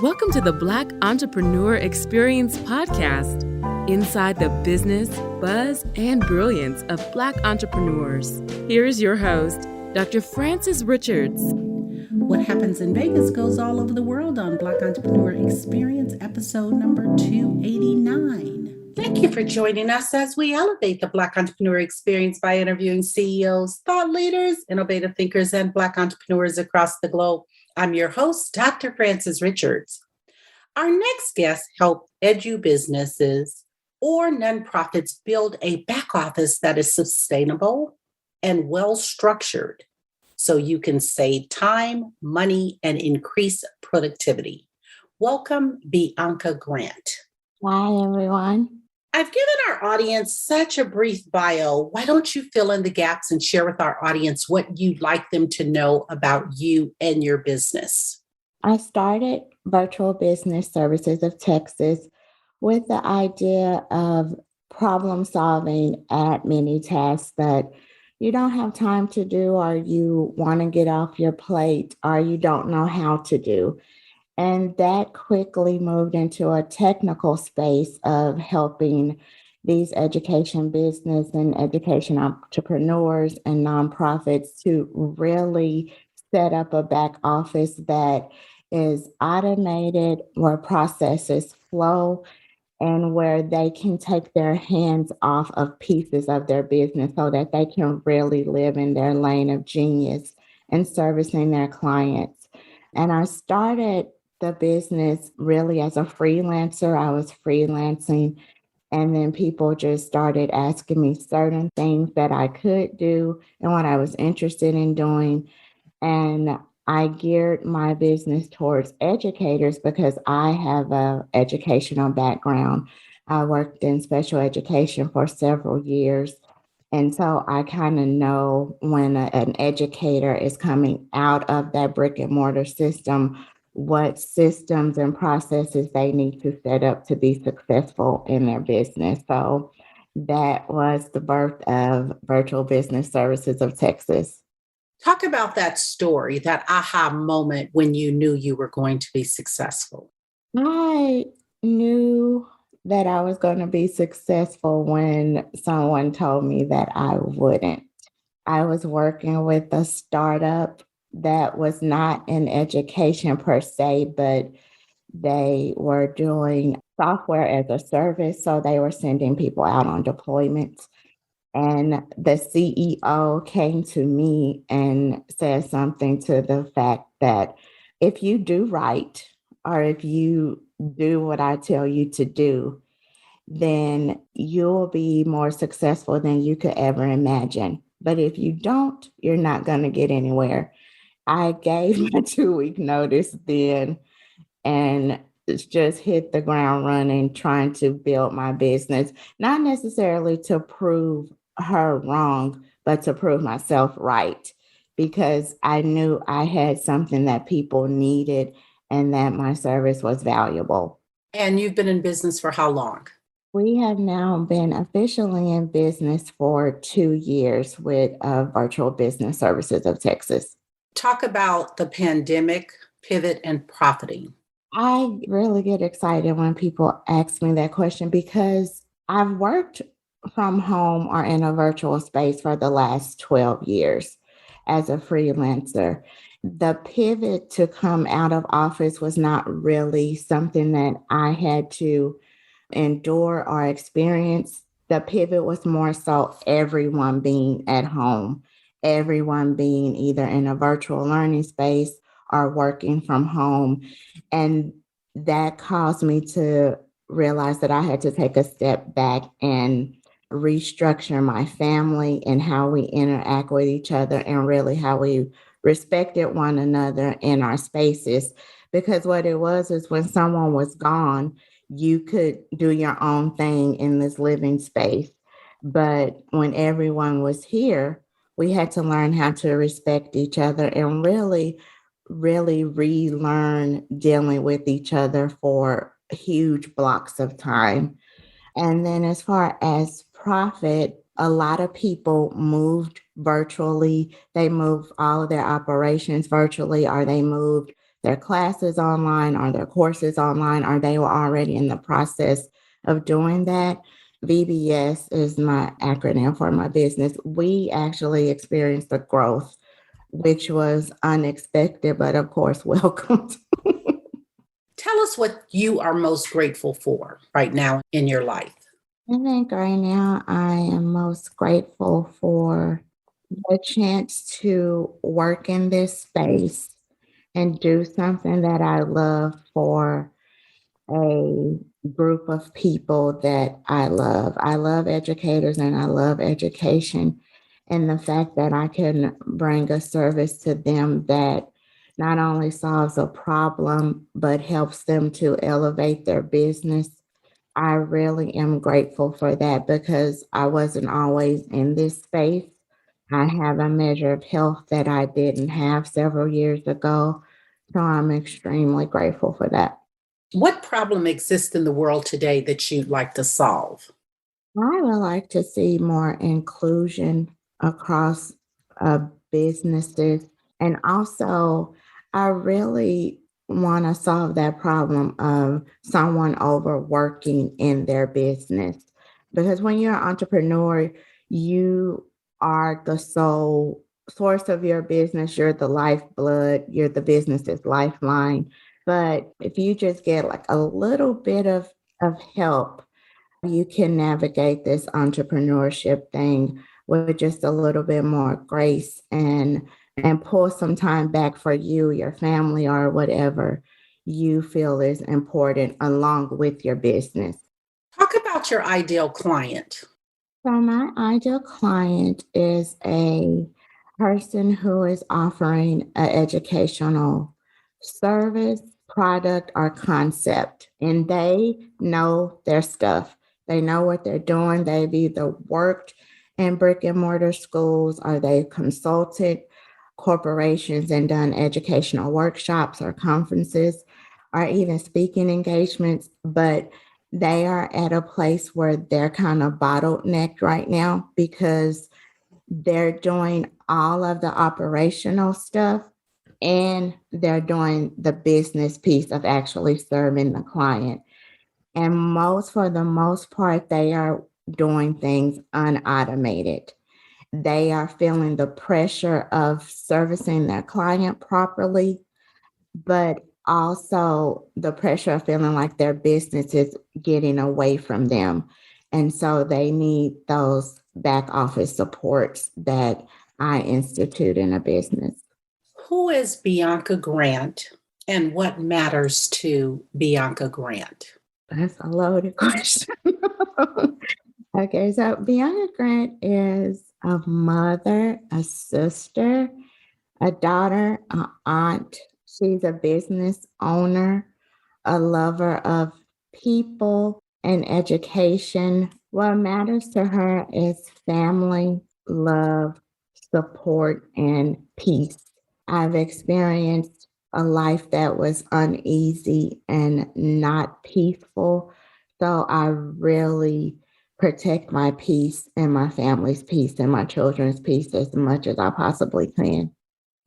Welcome to the Black Entrepreneur Experience podcast, inside the business, buzz, and brilliance of Black entrepreneurs. Here is your host, Dr. Frances Richards. What happens in Vegas goes all over the world on Black Entrepreneur Experience, episode number 289. Thank you for joining us as we elevate the Black Entrepreneur Experience by interviewing CEOs, thought leaders, innovative thinkers, and Black entrepreneurs across the globe. I'm your host, Dr. Frances Richards. Our next guest helped EDUbusinesses or nonprofits build a back office that is sustainable and well-structured so you can save time, money, and increase productivity. Welcome, Bianca Grant. Hi, everyone. I've given our audience such a brief bio. Why don't you fill in the gaps and share with our audience what you'd like them to know about you and your business? I started Virtual Business Services of Texas with the idea of problem solving at many tasks that you don't have time to do, or you want to get off your plate, or you don't know how to do. And that quickly moved into a technical space of helping these education business and education entrepreneurs and nonprofits to really set up a back office that is automated, where processes flow, and where they can take their hands off of pieces of their business so that they can really live in their lane of genius and servicing their clients. And I started the business really as a freelancer. I was freelancing, and then people just started asking me certain things that I could do and what I was interested in doing. And I geared my business towards educators because I have an educational background. I worked in special education for several years. And so I kind of know when an educator is coming out of that brick and mortar system, what systems and processes they need to set up to be successful in their business. So that was the birth of Virtual Business Services of Texas. Talk about that story, that aha moment when you knew you were going to be successful. I knew that I was going to be successful when someone told me that I wouldn't. I was working with a startup that was not in education per se, but they were doing software as a service. So they were sending people out on deployments. And the CEO came to me and said something to the fact that if you do right, or if you do what I tell you to do, then you'll be more successful than you could ever imagine. But if you don't, you're not going to get anywhere. I gave my 2-week notice then and just hit the ground running, trying to build my business, not necessarily to prove her wrong, but to prove myself right, because I knew I had something that people needed and that my service was valuable. And you've been in business for how long? We have now been officially in business for 2 years with Virtual Business Services of Texas. Talk about the pandemic, pivot, and profiting. I really get excited when people ask me that question because I've worked from home or in a virtual space for the last 12 years as a freelancer. The pivot to come out of office was not really something that I had to endure or experience. The pivot was more so everyone being at home, everyone being either in a virtual learning space or working from home. And that caused me to realize that I had to take a step back and restructure my family and how we interact with each other and really how we respected one another in our spaces. Because what it was is when someone was gone, you could do your own thing in this living space. But when everyone was here, we had to learn how to respect each other and really relearn dealing with each other for huge blocks of time. And then as far as profit, a lot of people moved virtually. They moved all of their operations virtually, or they moved their classes online or their courses online, or they were already in the process of doing that. VBS is my acronym for my business. We actually experienced a growth, which was unexpected, but of course, welcomed. Tell us what you are most grateful for right now in your life. I think right now I am most grateful for the chance to work in this space and do something that I love for a group of people that I love. I love educators and I love education. And the fact that I can bring a service to them that not only solves a problem, but helps them to elevate their business. I really am grateful for that because I wasn't always in this space. I have a measure of health that I didn't have several years ago. So I'm extremely grateful for that. What problem exists in the world today that you'd like to solve? I would like to see more inclusion across businesses. And also, I really want to solve that problem of someone overworking in their business. Because when you're an entrepreneur, you are the sole source of your business. You're the lifeblood, you're the business's lifeline. But if you just get like a little bit of help, you can navigate this entrepreneurship thing with just a little bit more grace and pull some time back for you, your family, or whatever you feel is important along with your business. Talk about your ideal client. So my ideal client is a person who is offering an educational service, product, or concept, and they know their stuff. They know what they're doing. They've either worked in brick and mortar schools or they've consulted corporations and done educational workshops or conferences or even speaking engagements, but they are at a place where they're kind of bottlenecked right now because they're doing all of the operational stuff and they're doing the business piece of actually serving the client. And for the most part, they are doing things unautomated. They are feeling the pressure of servicing their client properly, but also the pressure of feeling like their business is getting away from them. And so they need those back office supports that I institute in a business. Who is Bianca Grant and what matters to Bianca Grant? That's a loaded question. Okay, so Bianca Grant is a mother, a sister, a daughter, an aunt. She's a business owner, a lover of people and education. What matters to her is family, love, support, and peace. I've experienced a life that was uneasy and not peaceful. So I really protect my peace and my family's peace and my children's peace as much as I possibly can.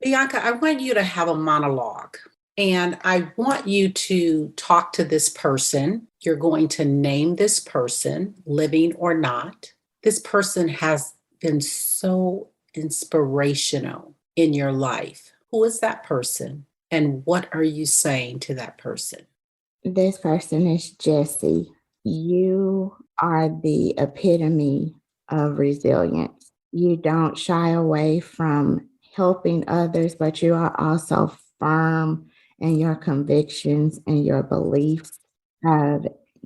Bianca, I want you to have a monologue and I want you to talk to this person. You're going to name this person, living or not. This person has been so inspirational in your life. Who is that person and what are you saying to that person? This person is Jessie. You are the epitome of resilience. You don't shy away from helping others, but you are also firm in your convictions and your beliefs.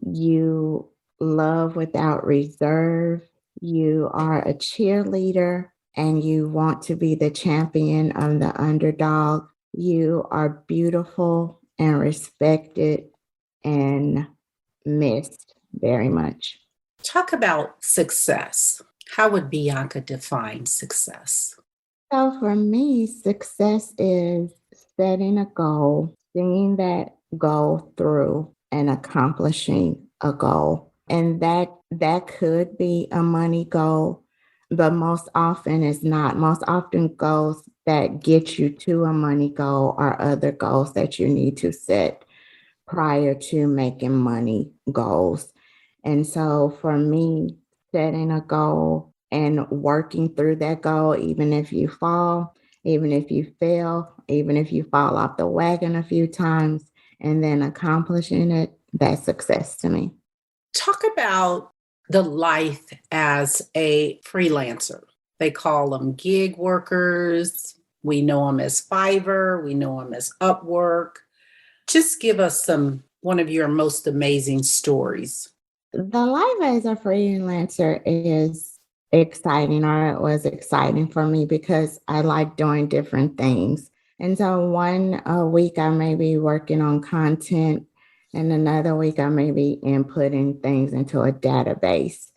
You love without reserve. You are a cheerleader and you want to be the champion of the underdog. You are beautiful and respected and missed very much. Talk about success. How would Bianca define success? So for me, success is setting a goal, seeing that goal through and accomplishing a goal. And that could be a money goal but most often it's not. Most often goals that get you to a money goal are other goals that you need to set prior to making money goals. And so for me, setting a goal and working through that goal, even if you fall, even if you fail, even if you fall off the wagon a few times, and then accomplishing it, that's success to me. Talk about the life as a freelancer. They call them gig workers. We know them as Fiverr. We know them as Upwork. Just give us one of your most amazing stories. The life as a freelancer is exciting, or it was exciting for me because I like doing different things. And so one week I may be working on content, and another week I may be inputting things into a database.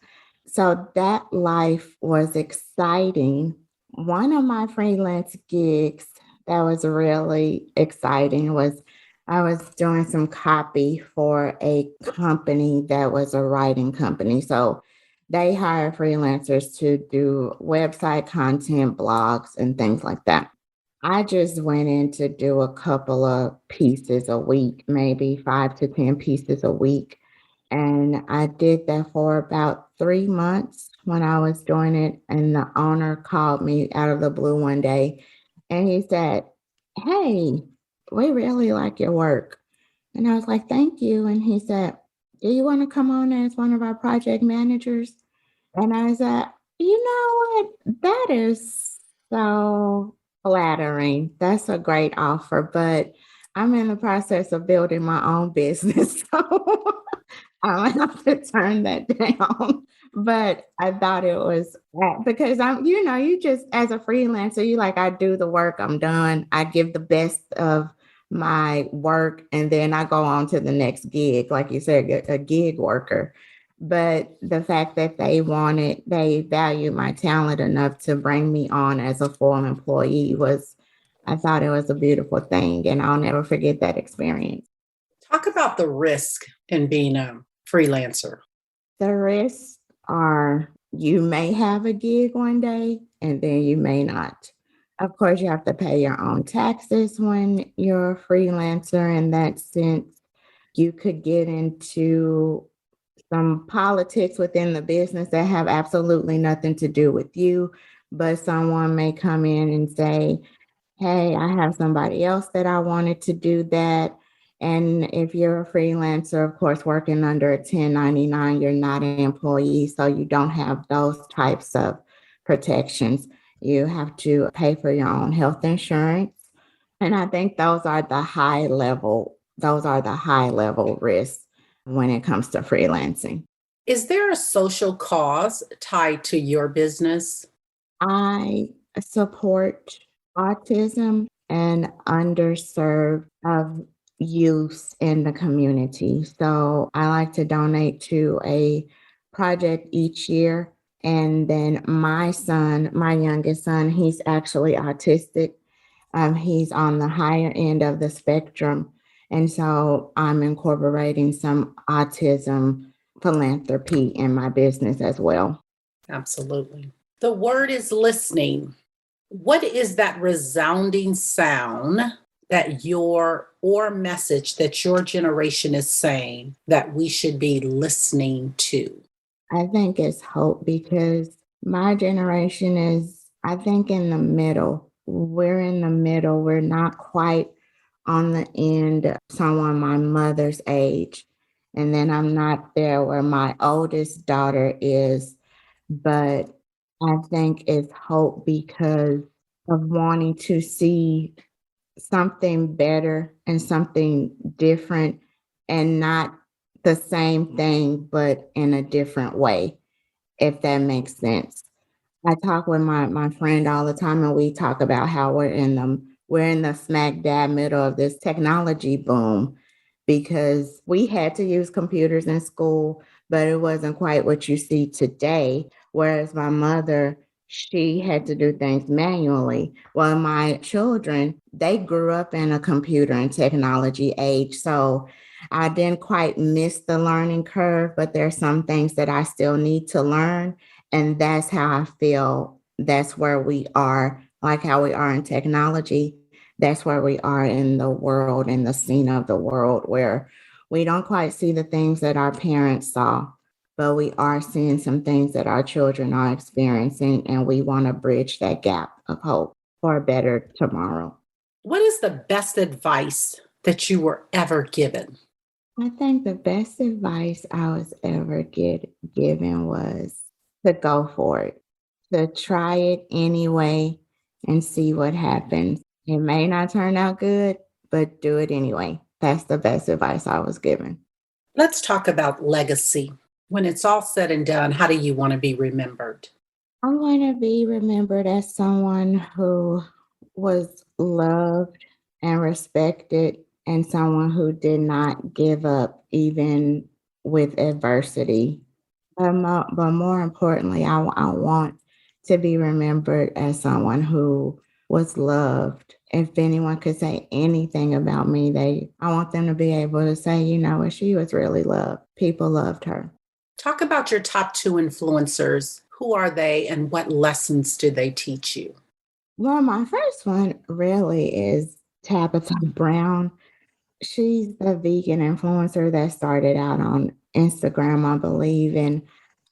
So that life was exciting. One of my freelance gigs that was really exciting was I was doing some copy for a company that was a writing company. So they hire freelancers to do website content, blogs, and things like that. I just went in to do a couple of pieces a week, maybe 5 to 10 pieces a week. And I did that for about 3 months when I was doing it. And the owner called me out of the blue one day and he said, "Hey, we really like your work." And I was like, "Thank you." And he said, "Do you want to come on as one of our project managers?" And I said, "You know what? That is so flattering. That's a great offer, but I'm in the process of building my own business." So I have to turn that down. But I thought it was because you just as a freelancer, you like, I do the work, I'm done. I give the best of my work, and then I go on to the next gig, like you said, a gig worker. But the fact that they value my talent enough to bring me on as a full employee I thought it was a beautiful thing. And I'll never forget that experience. Talk about the risk in being a freelancer. The risks are you may have a gig one day and then you may not. Of course, you have to pay your own taxes when you're a freelancer. In that sense, you could get into some politics within the business that have absolutely nothing to do with you, but someone may come in and say, "Hey, I have somebody else that I wanted to do that." And if you're a freelancer, of course, working under a 1099, you're not an employee, so you don't have those types of protections. You have to pay for your own health insurance. And I think those are the high level risks when it comes to freelancing. Is there a social cause tied to your business? I support autism and underserved of youth in the community. So I like to donate to a project each year. And then my son, my youngest son, he's actually autistic. He's on the higher end of the spectrum. And so I'm incorporating some autism philanthropy in my business as well. Absolutely. The word is listening. What is that resounding sound that or message that your generation is saying that we should be listening to? I think it's hope, because my generation is, I think, in the middle. We're in the middle. We're not quite on the end of someone my mother's age. And then I'm not there where my oldest daughter is. But I think it's hope because of wanting to see something better and something different, and not the same thing, but in a different way, if that makes sense. I talk with my friend all the time, and we talk about how we're in the smack dab middle of this technology boom, because we had to use computers in school, but it wasn't quite what you see today. Whereas my mother, she had to do things manually. Well, my children, they grew up in a computer and technology age. So I didn't quite miss the learning curve, but there's some things that I still need to learn. And that's how I feel that's where we are, like how we are in technology. That's where we are in the world, in the scene of the world, where we don't quite see the things that our parents saw, but we are seeing some things that our children are experiencing, and we want to bridge that gap of hope for a better tomorrow. What is the best advice that you were ever given? I think the best advice I was ever given was to go for it, to try it anyway and see what happens. It may not turn out good, but do it anyway. That's the best advice I was given. Let's talk about legacy. When it's all said and done, how do you want to be remembered? I want to be remembered as someone who was loved and respected, and someone who did not give up even with adversity. But more importantly, I want to be remembered as someone who was loved. If anyone could say anything about me, I want them to be able to say, you know what, she was really loved. People loved her. Talk about your top 2 influencers. Who are they and what lessons do they teach you? Well, my first one really is Tabitha Brown. She's the vegan influencer that started out on Instagram, I believe. And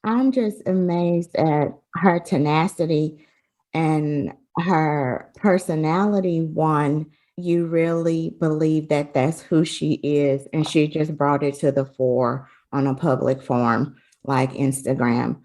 I'm just amazed at her tenacity and her personality. One, you really believe that that's who she is. And she just brought it to the fore on a public forum like Instagram.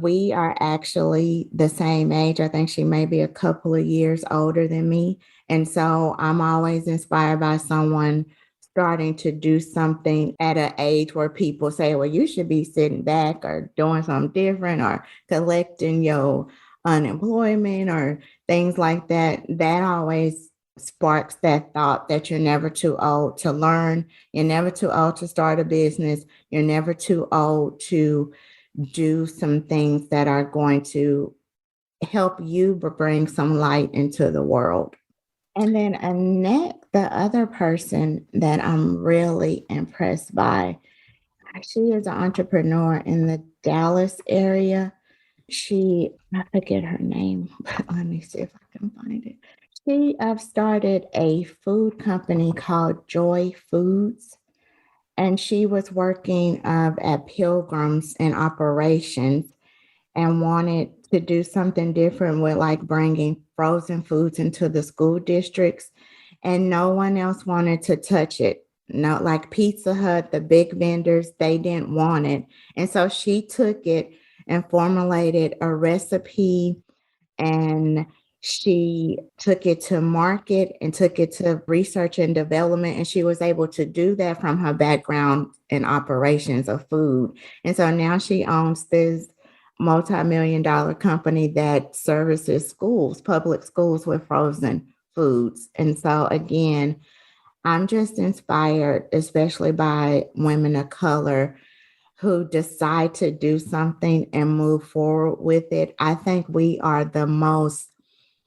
We are actually the same age. I think she may be a couple of years older than me. And so I'm always inspired by someone starting to do something at an age where people say, well, you should be sitting back or doing something different or collecting your unemployment or things like that. That always sparks that thought that you're never too old to learn. You're never too old to start a business. You're never too old to do some things that are going to help you bring some light into the world. And then Annette, the other person that I'm really impressed by, she is an entrepreneur in the Dallas area. I forget her name, but let me see if I can find it. She started a food company called Joy Foods. And she was working at Pilgrims in operations and wanted to do something different with like bringing frozen foods into the school districts. And no one else wanted to touch it. No, like Pizza Hut, the big vendors, they didn't want it. And so she took it and formulated a recipe, and she took it to market and took it to research and development. And she was able to do that from her background in operations of food. And so now she owns this multi-million-dollar company that services schools, public schools, with frozen foods. And so again, I'm just inspired, especially by women of color who decide to do something and move forward with it. I think we are the most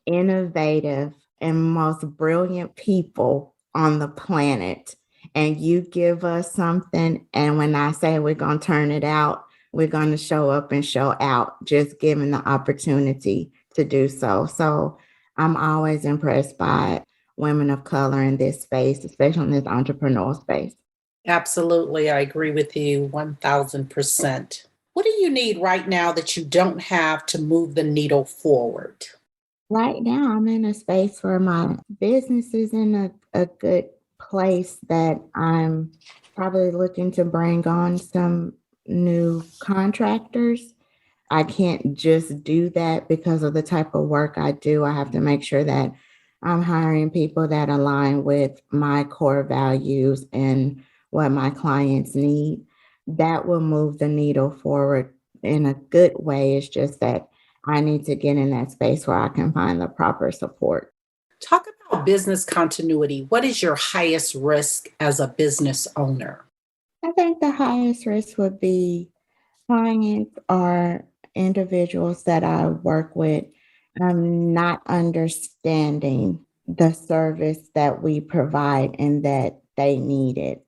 innovative and most brilliant people on the planet. And you give us something, and when I say we're going to turn it out, we're going to show up and show out, just given the opportunity to do so. So I'm always impressed by women of color in this space, especially in this entrepreneurial space. Absolutely. I agree with you 1000%. What do you need right now that you don't have to move the needle forward? Right now, I'm in a space where my business is in a good place that I'm probably looking to bring on some new contractors. I can't just do that because of the type of work I do. I have to make sure that I'm hiring people that align with my core values and what my clients need. That will move the needle forward in a good way. It's just that I need to get in that space where I can find the proper support. Talk about business continuity. What is your highest risk as a business owner? I think the highest risk would be clients or individuals that I work with not understanding the service that we provide and that they need it.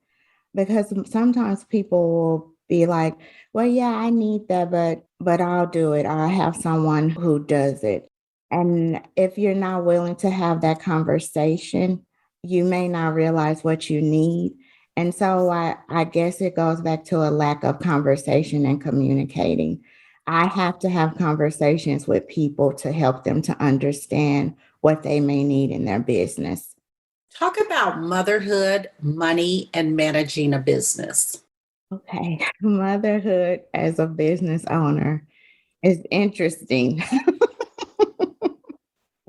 Because sometimes people will be like, well, yeah, I need that, but I'll do it. I'll have someone who does it. And if you're not willing to have that conversation, you may not realize what you need. And so I guess it goes back to a lack of conversation and communicating. I have to have conversations with people to help them to understand what they may need in their business. Talk about motherhood, money, and managing a business. Okay. Motherhood as a business owner is interesting.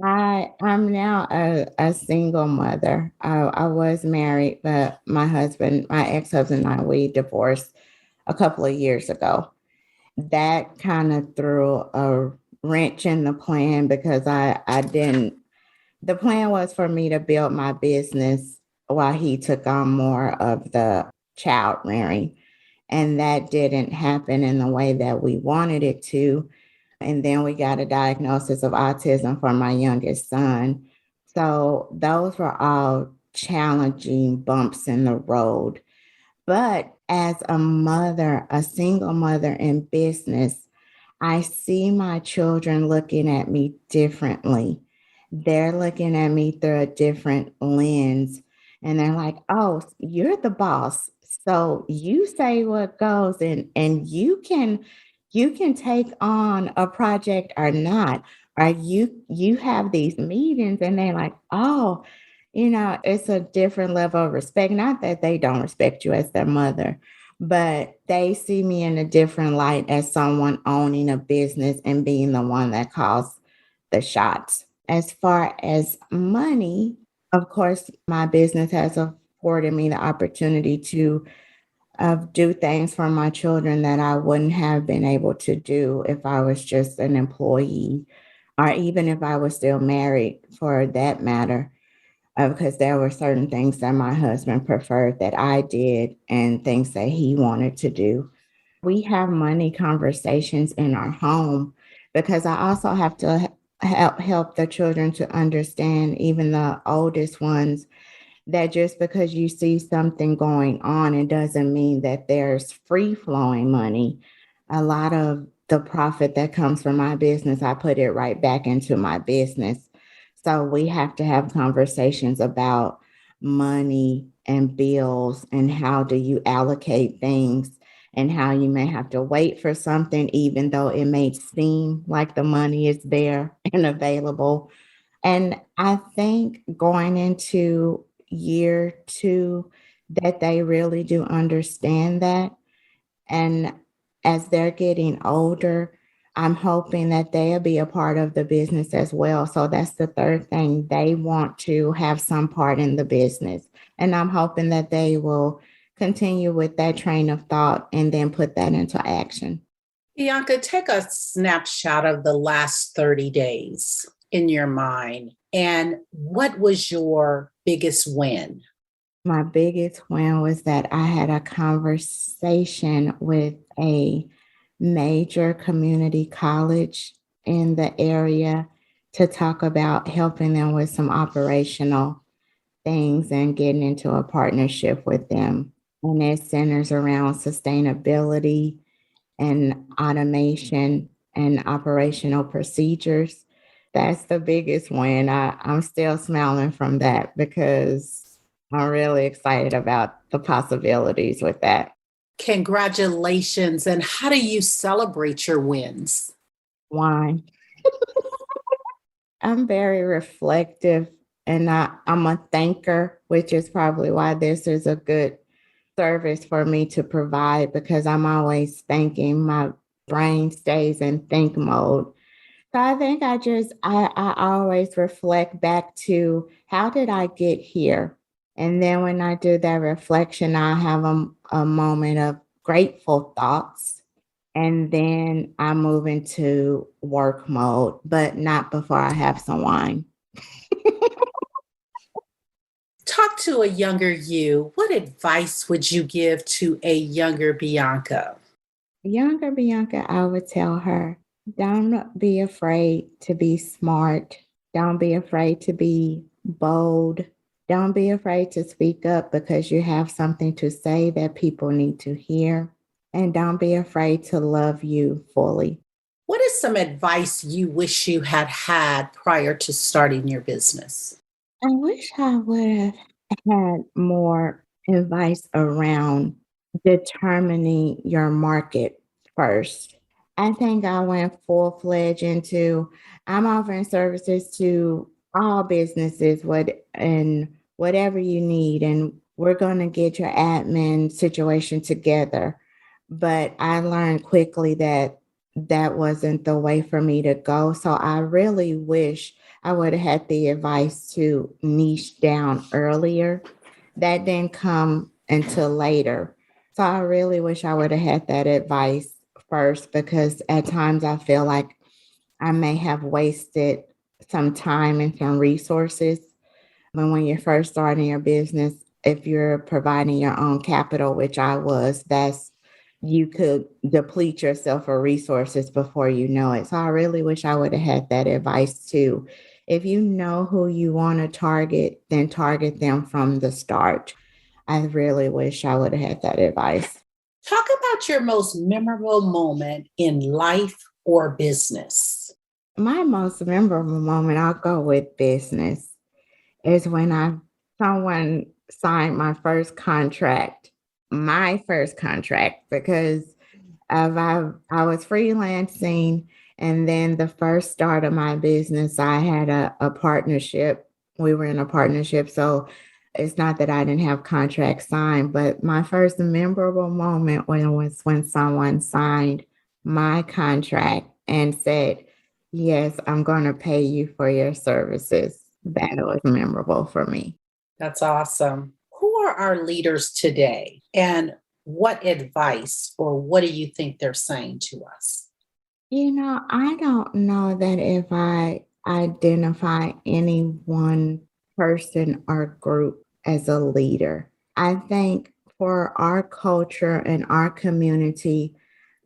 I'm now a single mother. I was married, but my ex-husband and I, we divorced a couple of years ago. That kind of threw a wrench in the plan because I didn't, the plan was for me to build my business while he took on more of the child rearing. And that didn't happen in the way that we wanted it to. And then we got a diagnosis of autism for my youngest son. So those were all challenging bumps in the road. But as a mother, a single mother in business, I see my children looking at me differently. They're looking at me through a different lens. And they're like, oh, you're the boss. So you say what goes and you can take on a project or not. Or you have these meetings and they're like, oh, it's a different level of respect. Not that they don't respect you as their mother, but they see me in a different light as someone owning a business and being the one that calls the shots. As far as money, of course, my business has afforded me the opportunity to do things for my children that I wouldn't have been able to do if I was just an employee, or even if I was still married for that matter, because there were certain things that my husband preferred that I did and things that he wanted to do. We have money conversations in our home because I also have to help the children to understand, even the oldest ones, that just because you see something going on, it doesn't mean that there's free flowing money. A lot of the profit that comes from my business, I put it right back into my business. So we have to have conversations about money and bills and how do you allocate things and how you may have to wait for something, even though it may seem like the money is there and available. And I think going into year two, that they really do understand that. And as they're getting older, I'm hoping that they'll be a part of the business as well. So that's the third thing. They want to have some part in the business. And I'm hoping that they will continue with that train of thought and then put that into action. Bianca, take a snapshot of the last 30 days in your mind. And what was your biggest win? My biggest win was that I had a conversation with a major community college in the area to talk about helping them with some operational things and getting into a partnership with them. And it centers around sustainability and automation and operational procedures. That's the biggest win. I'm still smiling from that because I'm really excited about the possibilities with that. Congratulations. And how do you celebrate your wins? Wine. I'm very reflective and I'm a thinker, which is probably why this is a good service for me to provide because I'm always thinking. My brain stays in think mode. So I think I always reflect back to how did I get here? And then when I do that reflection, I have a moment of grateful thoughts. And then I move into work mode, but not before I have some wine. Talk to a younger you. What advice would you give to a younger Bianca? Younger Bianca, I would tell her, don't be afraid to be smart. Don't be afraid to be bold. Don't be afraid to speak up because you have something to say that people need to hear. and don't be afraid to love you fully. What is some advice you wish you had had prior to starting your business? I wish I would have had more advice around determining your market first. I think I went full-fledged into I'm offering services to all businesses, and whatever you need, and we're going to get your admin situation together. But I learned quickly that that wasn't the way for me to go. So I really wish I would have had the advice to niche down earlier. That didn't come until later. So I really wish I would have had that advice first, because at times I feel like I may have wasted some time and some resources. But when you're first starting your business, if you're providing your own capital, which I was, you could deplete yourself of resources before you know it. So I really wish I would have had that advice too. If you know who you want to target, then target them from the start. I really wish I would have had that advice. Talk about your most memorable moment in life or business. My most memorable moment, I'll go with business, is when someone signed my first contract, because I was freelancing, and then the first start of my business, I had a partnership. We were in a partnership, so it's not that I didn't have contracts signed, but my first memorable moment was when someone signed my contract and said, "Yes, I'm going to pay you for your services." That was memorable for me. That's awesome. Who are our leaders today, and what advice or what do you think they're saying to us? I don't know that if I identify any one person or group as a leader. I think for our culture and our community,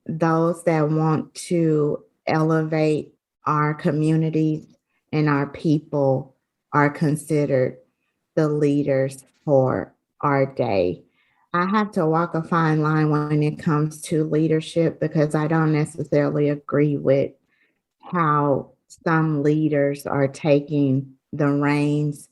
those that want to elevate our communities and our people are considered the leaders for our day. I have to walk a fine line when it comes to leadership, because I don't necessarily agree with how some leaders are taking the reins,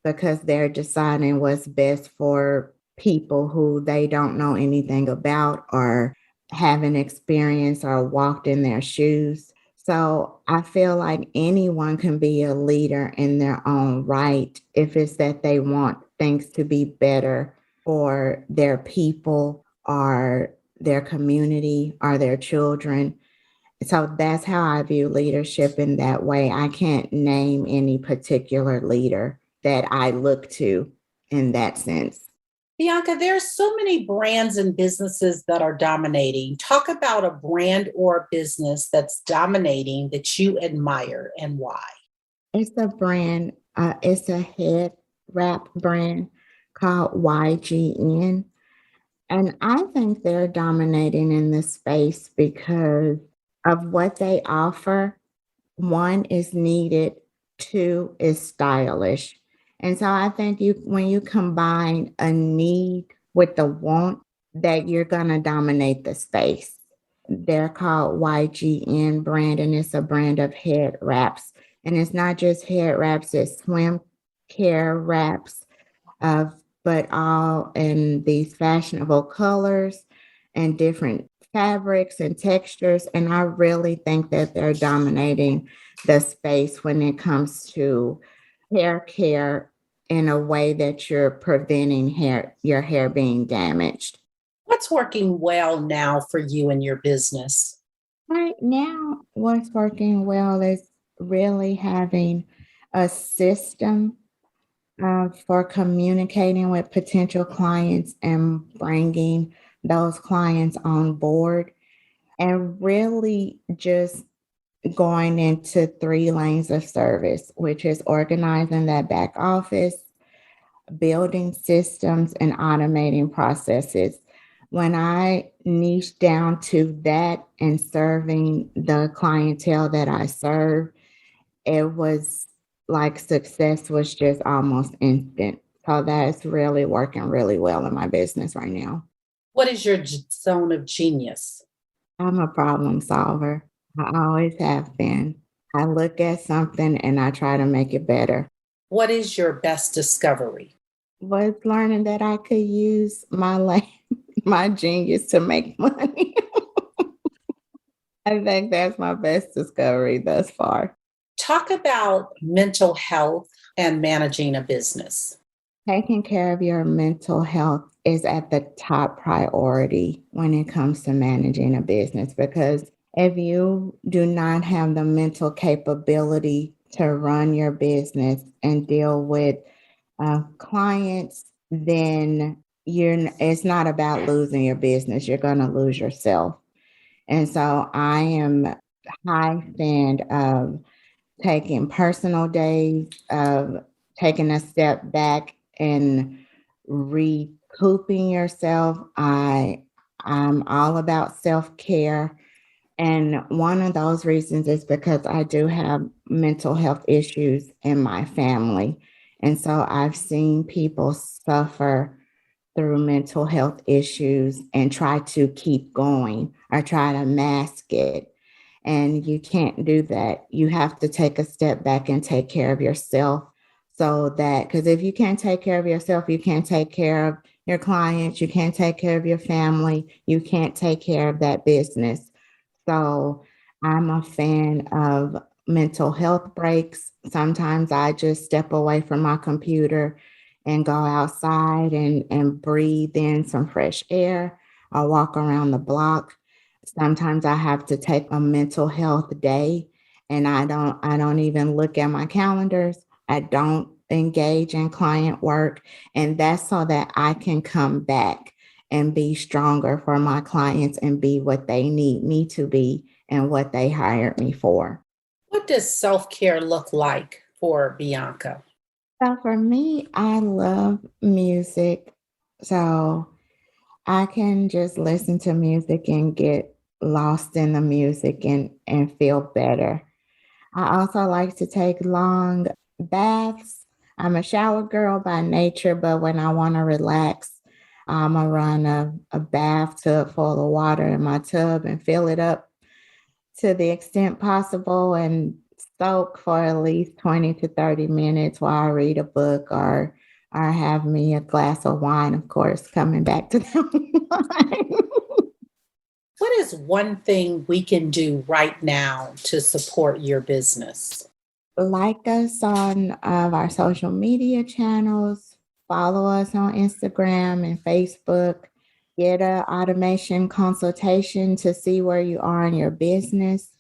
because they're deciding what's best for people who they don't know anything about or haven't experienced or walked in their shoes. So I feel like anyone can be a leader in their own right if it's that they want things to be better for their people or their community or their children. So that's how I view leadership in that way. I can't name any particular leader that I look to in that sense. Bianca, there's so many brands and businesses that are dominating. Talk about a brand or business that's dominating that you admire and why. It's a brand, it's a head wrap brand called YGN. And I think they're dominating in this space because of what they offer. One is needed, two is stylish. And so I think when you combine a need with the want, that you're gonna dominate the space. They're called YGN brand, and it's a brand of head wraps. And it's not just head wraps, it's swim care wraps, of but all in these fashionable colors and different fabrics and textures. And I really think that they're dominating the space when it comes to hair care in a way that you're preventing your hair being damaged. What's working well now for you and your business? Right now, what's working well is really having a system for communicating with potential clients and bringing those clients on board, and really just going into 3 lanes of service, which is organizing that back office, building systems, and automating processes. When I niche down to that and serving the clientele that I serve, it was like success was just almost instant. So that's really working really well in my business right now. What is your zone of genius? I'm a problem solver. I always have been. I look at something and I try to make it better. What is your best discovery? Was learning that I could use my genius to make money. I think that's my best discovery thus far. Talk about mental health and managing a business. Taking care of your mental health is at the top priority when it comes to managing a business, because if you do not have the mental capability to run your business and deal with clients, then it's not about losing your business. You're going to lose yourself. And so I am a high fan of taking personal days, of taking a step back and recouping yourself. I'm all about self-care. And one of those reasons is because I do have mental health issues in my family. And so I've seen people suffer through mental health issues and try to keep going or try to mask it. And you can't do that. You have to take a step back and take care of yourself, so that, because if you can't take care of yourself, you can't take care of your clients, you can't take care of your family, you can't take care of that business. So I'm a fan of mental health breaks. Sometimes I just step away from my computer and go outside and breathe in some fresh air. I walk around the block. Sometimes I have to take a mental health day, and I don't even look at my calendars. I don't engage in client work. And that's so that I can come back and be stronger for my clients and be what they need me to be and what they hired me for. What does self-care look like for Bianca? So for me, I love music. So I can just listen to music and get lost in the music and feel better. I also like to take long baths. I'm a shower girl by nature, but when I want to relax, I'm going to run a bathtub full of water in my tub and fill it up to the extent possible and soak for at least 20 to 30 minutes while I read a book or have me a glass of wine, of course, coming back to that wine. What is one thing we can do right now to support your business? Like us on our social media channels, follow us on Instagram and Facebook, get an automation consultation to see where you are in your business.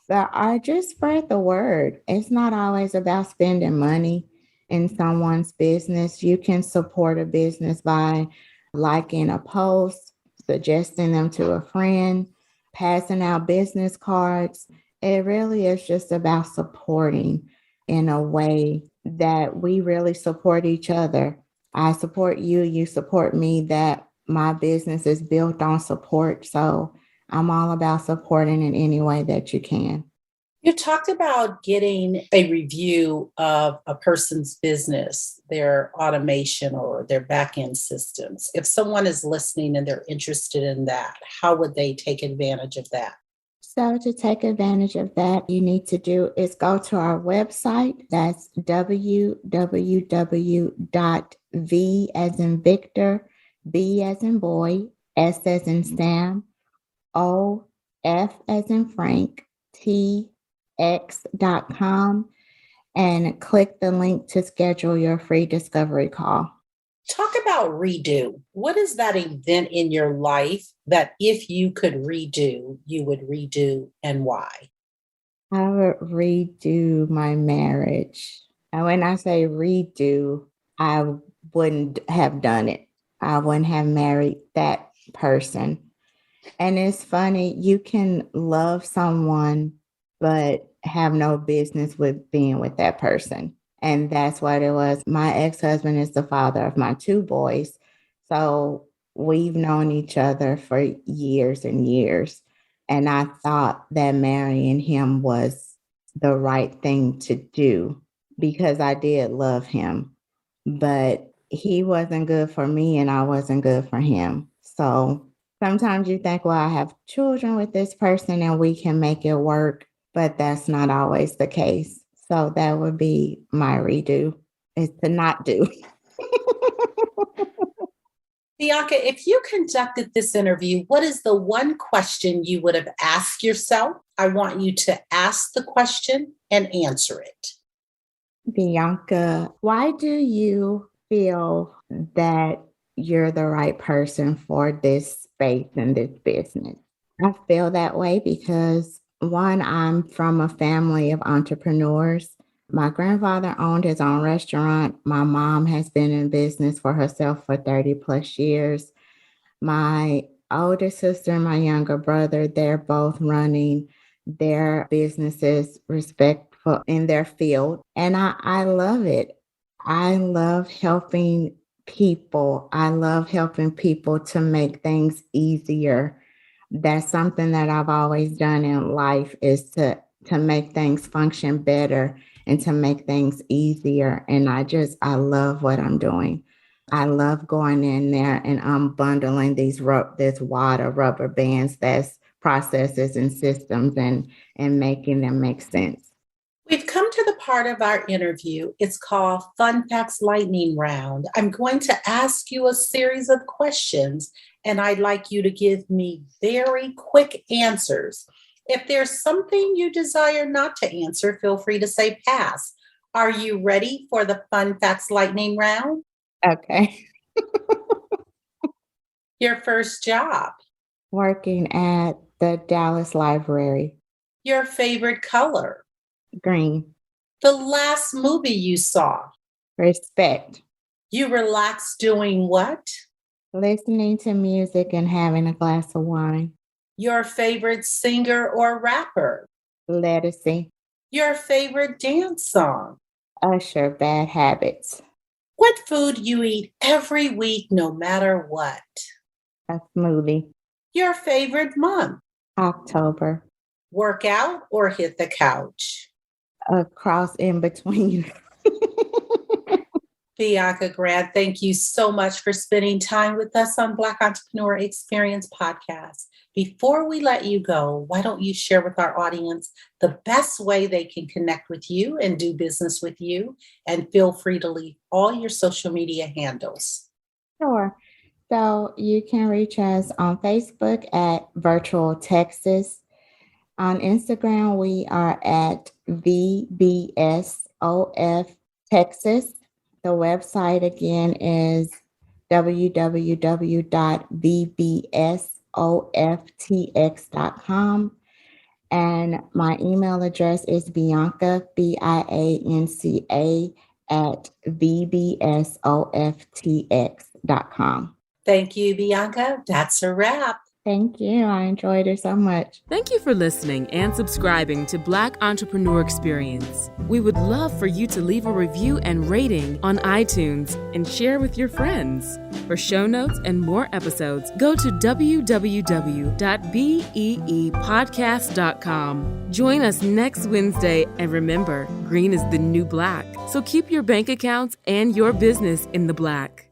Or just spread the word. It's not always about spending money in someone's business. You can support a business by liking a post, suggesting them to a friend, passing out business cards. It really is just about supporting in a way that we really support each other. I support you, you support me, that my business is built on support. So I'm all about supporting in any way that you can. You talked about getting a review of a person's business, their automation or their back-end systems. If someone is listening and they're interested in that, how would they take advantage of that? So to take advantage of that, you need to do is go to our website. That's www.v as in Victor, B as in boy, S as in Sam, O, F as in Frank, TX.com, and click the link to schedule your free discovery call. Talk about redo. What is that event in your life that if you could redo, you would redo, and why? I would redo my marriage. And when I say redo, I wouldn't have done it. I wouldn't have married that person. And it's funny, you can love someone, but have no business with being with that person. And that's what it was. My ex-husband is the father of my two boys. So we've known each other for years and years. And I thought that marrying him was the right thing to do because I did love him. But he wasn't good for me and I wasn't good for him. So sometimes you think, well, I have children with this person and we can make it work, but that's not always the case. So that would be my redo, is to not do. Bianca, if you conducted this interview, what is the one question you would have asked yourself? I want you to ask the question and answer it. Bianca, why do you feel that you're the right person for this space and this business? I feel that way because, one, I'm from a family of entrepreneurs. My grandfather owned his own restaurant. My mom has been in business for herself for 30 plus years. My older sister and my younger brother, they're both running their businesses respectful in their field. And I love it. I love helping people. I love helping people to make things easier. That's something that I've always done in life, is to make things function better and to make things easier. And I love what I'm doing. I love going in there and unbundling this wad of rubber bands, that's processes and systems, and making them make sense. We've come to the part of our interview. It's called Fun Facts Lightning Round. I'm going to ask you a series of questions, and I'd like you to give me very quick answers. If there's something you desire not to answer, feel free to say pass. Are you ready for the Fun Facts Lightning Round? Okay. Your first job. Working at the Dallas Library. Your favorite color. Green. The last movie you saw. Respect. You relax doing what? Listening to music and having a glass of wine. Your favorite singer or rapper. Lettucey. Your favorite dance song. Usher, Bad Habits. What food you eat every week, no matter what? A smoothie. Your favorite month. October. Work out or hit the couch? A cross in between. Bianca Grant, thank you so much for spending time with us on Black Entrepreneur Experience Podcast. Before we let you go, why don't you share with our audience the best way they can connect with you and do business with you? And feel free to leave all your social media handles. Sure. So you can reach us on Facebook at Virtual Texas. On Instagram, we are at VBSOF Texas. The website again is www.bbsoftx.com. And my email address is Bianca, BIANCA, at bbsoftx.com. Thank you, Bianca. That's a wrap. Thank you. I enjoyed it so much. Thank you for listening and subscribing to Black Entrepreneur Experience. We would love for you to leave a review and rating on iTunes and share with your friends. For show notes and more episodes, go to www.beepodcast.com. Join us next Wednesday, and remember, green is the new black. So keep your bank accounts and your business in the black.